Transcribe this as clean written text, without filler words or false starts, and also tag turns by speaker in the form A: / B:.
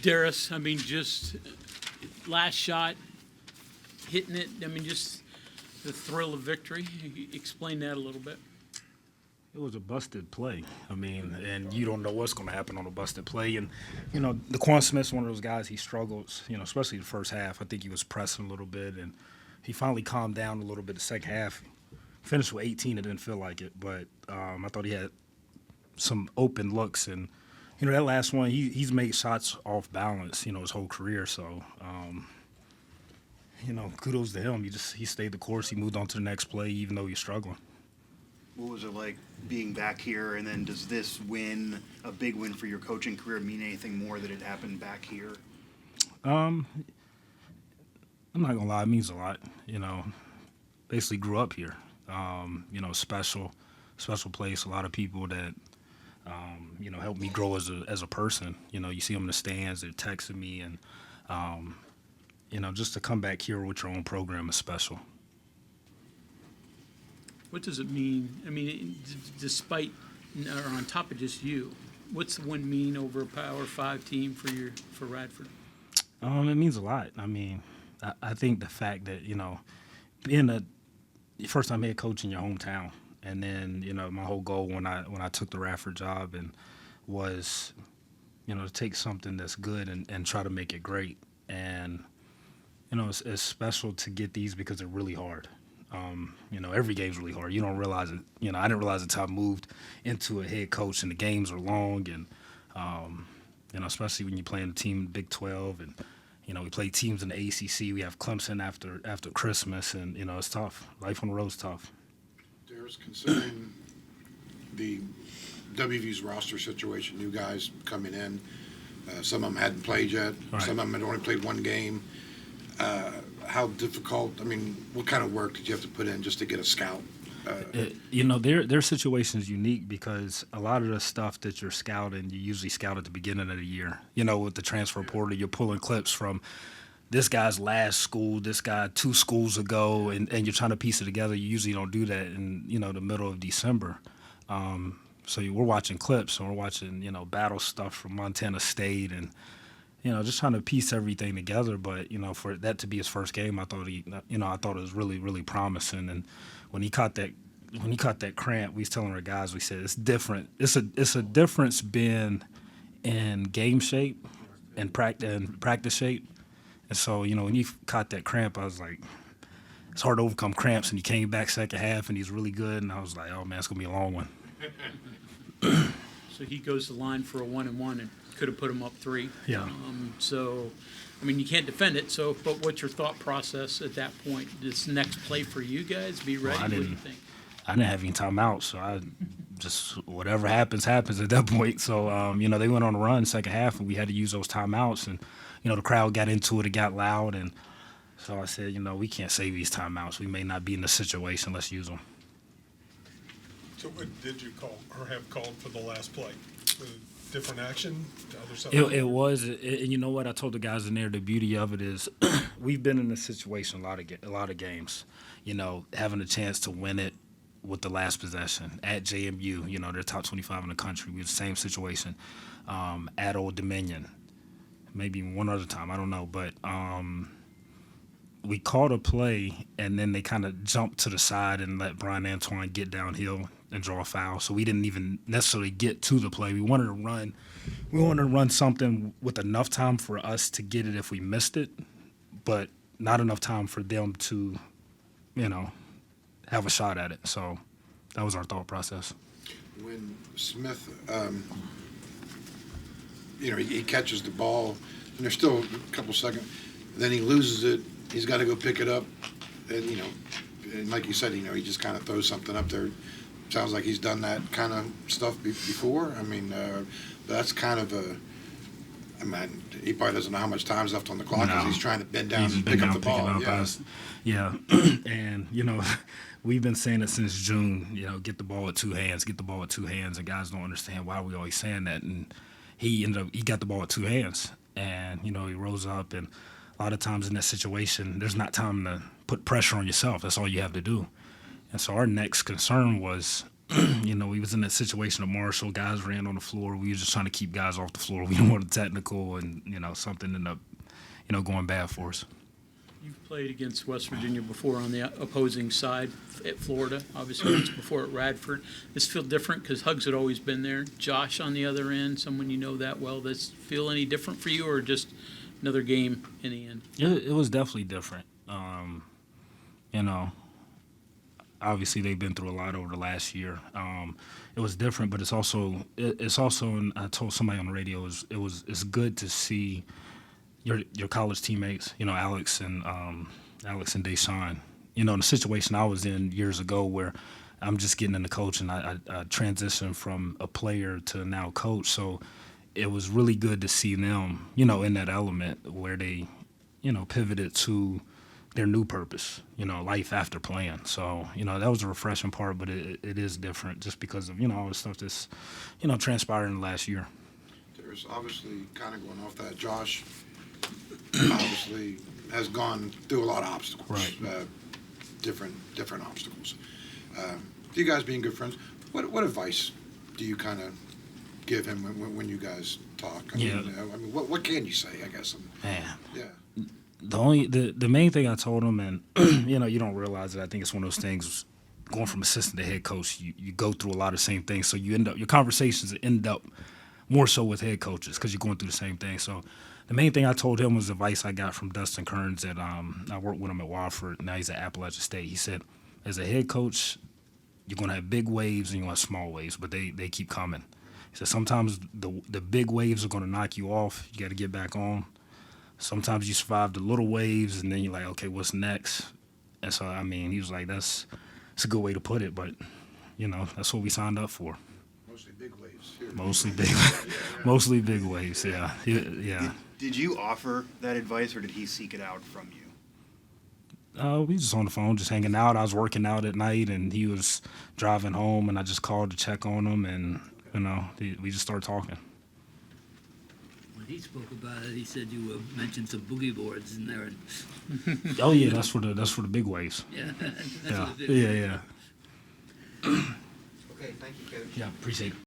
A: Darris, I mean, just last shot, hitting it. I mean, just the thrill of victory. Explain that a little bit.
B: It was a busted play. I mean, and you don't know what's going to happen on a busted play. And, DeQuan Smith's one of those guys, he struggles, especially the first half. I think he was pressing a little bit, and he finally calmed down a little bit the second half. Finished with 18, it didn't feel like it, but I thought he had some open looks. And, that last one, he's made shots off balance, his whole career. So, kudos to him. He stayed the course. He moved on to the next play, even though he's struggling.
C: What was it like being back here, and then does this win, a big win for your coaching career, mean anything more that it happened back here?
B: I'm not going to lie, it means a lot. Basically grew up here. Special place, a lot of people that, helped me grow as a person. You see them in the stands, they're texting me, and, just to come back here with your own program is special.
A: What does it mean? I mean, despite or on top of just you, what's the win mean over a Power 5 team for Radford?
B: It means a lot. I mean, I think the fact that being the first time head coach in your hometown, and then my whole goal when I took the Radford job and was to take something that's good and try to make it great. And it's special to get these because they're really hard. Every game's really hard. You don't realize it. I didn't realize until I moved into a head coach, and the games are long, and especially when you play in a team in the Big 12, and we play teams in the ACC. We have Clemson after Christmas, and it's tough. Life on the road's tough.
D: There's considering the WVU's roster situation, new guys coming in. Some of them hadn't played yet.
B: Right.
D: Some of them had only played one game. How difficult, what kind of work did you have to put in just to get a scout?
B: Their situation is unique because a lot of the stuff that you're scouting, you usually scout at the beginning of the year. With the transfer portal, you're pulling clips from this guy's last school, this guy 2 schools ago, and you're trying to piece it together. You usually don't do that in, the middle of December. So we're watching clips, and we're watching, battle stuff from Montana State, and just trying to piece everything together. But, for that to be his first game, I thought it was really, really promising. And when he caught that cramp, we was telling our guys, we said, it's different. It's a difference being in game shape and practice shape. And so, when he caught that cramp, I was like, it's hard to overcome cramps. And he came back second half, and he's really good. And I was like, oh, man, it's going to be a long one.
A: So he goes to the line for a 1-and-1 and could have put him up 3.
B: Yeah.
A: You can't defend it. So, but what's your thought process at that point? This next play for you guys, be ready.
B: Well,
A: what do you think?
B: I didn't have any timeouts, so I just whatever happens at that point. So, they went on a run second half, and we had to use those timeouts. And, the crowd got into it. It got loud. And so I said, we can't save these timeouts. We may not be in the situation. Let's use them.
E: So what did you call or have called for the last play? Different action?
B: It was, and you know what? I told the guys in there, the beauty of it is we've been in this situation a lot of games, having a chance to win it with the last possession at JMU, they're top 25 in the country. We had the same situation at Old Dominion, maybe one other time, I don't know. But we called a play, and then they kind of jumped to the side and let Brian Antoine get downhill and draw a foul. So we didn't even necessarily get to the play. We wanted to run something with enough time for us to get it if we missed it, but not enough time for them to, have a shot at it. So that was our thought process.
D: When Smith, he catches the ball, and there's still a couple seconds, then he loses it. He's got to go pick it up, and, and like you said, he just kind of throws something up there. Sounds like he's done that kind of stuff before. That's kind of he probably doesn't know how much time's left on the clock because he's trying to bend down and pick up the ball.
B: Yeah. And, we've been saying it since June, get the ball with 2 hands, and guys don't understand why we always saying that. And he got the ball with 2 hands, and, he rose up, and a lot of times in that situation, there's not time to put pressure on yourself. That's all you have to do. And so our next concern was, you know, we was in that situation of Marshall. Guys ran on the floor. We were just trying to keep guys off the floor. We didn't want a technical, and you know, something ended up, you know, going bad for us.
A: You've played against West Virginia before on the opposing side at Florida, obviously once before at Radford. This feel different because Hugs had always been there. Josh on the other end, someone you know that well. Does this feel any different for you, or just another game in the end?
B: It was definitely different. You know, obviously they've been through a lot over the last year. It was different, but it's also and I told somebody on the radio, it's good to see your college teammates, you know, Alex and Deshaun. You know, in the situation I was in years ago where I'm just getting into coaching, I transitioned from a player to now coach. So it was really good to see them, you know, in that element where they, you know, pivoted to their new purpose, you know, life after playing. So, you know, that was a refreshing part, but it is different just because of, you know, all the stuff that's, you know, transpired in the last year.
D: There's obviously, kind of going off that, Josh obviously has gone through a lot of obstacles.
B: Right.
D: Different obstacles. You guys being good friends, what advice do you kind of give him when you guys talk? I mean, what can you say, I guess?
B: Man.
D: Yeah.
B: The main thing I told him, and you know, you don't realize it. I think it's one of those things. Going from assistant to head coach, you go through a lot of the same things. So you your conversations end up more so with head coaches because you're going through the same thing. So the main thing I told him was advice I got from Dustin Kearns that I worked with him at Radford. Now he's at Appalachian State. He said, as a head coach, you're going to have big waves and you're going to have small waves, but they keep coming. He said sometimes the big waves are going to knock you off. You got to get back on. Sometimes you survive the little waves, and then you're like, okay, what's next? And so, I mean, he was like, that's a good way to put it, but, you know, that's what we signed up for.
D: Mostly big waves. Here.
B: Mostly big waves, yeah. Yeah.
C: Did you offer that advice, or did he seek it out from you?
B: We just on the phone, just hanging out. I was working out at night, and he was driving home, and I just called to check on him, and, you know, we just started talking.
F: When he spoke about it, he said you mentioned some boogie boards in there.
B: Oh yeah, that's for the big waves.
F: Yeah, that's
B: Yeah,
F: what it is.
B: yeah.
G: Okay, thank you, Coach.
B: Yeah, appreciate it.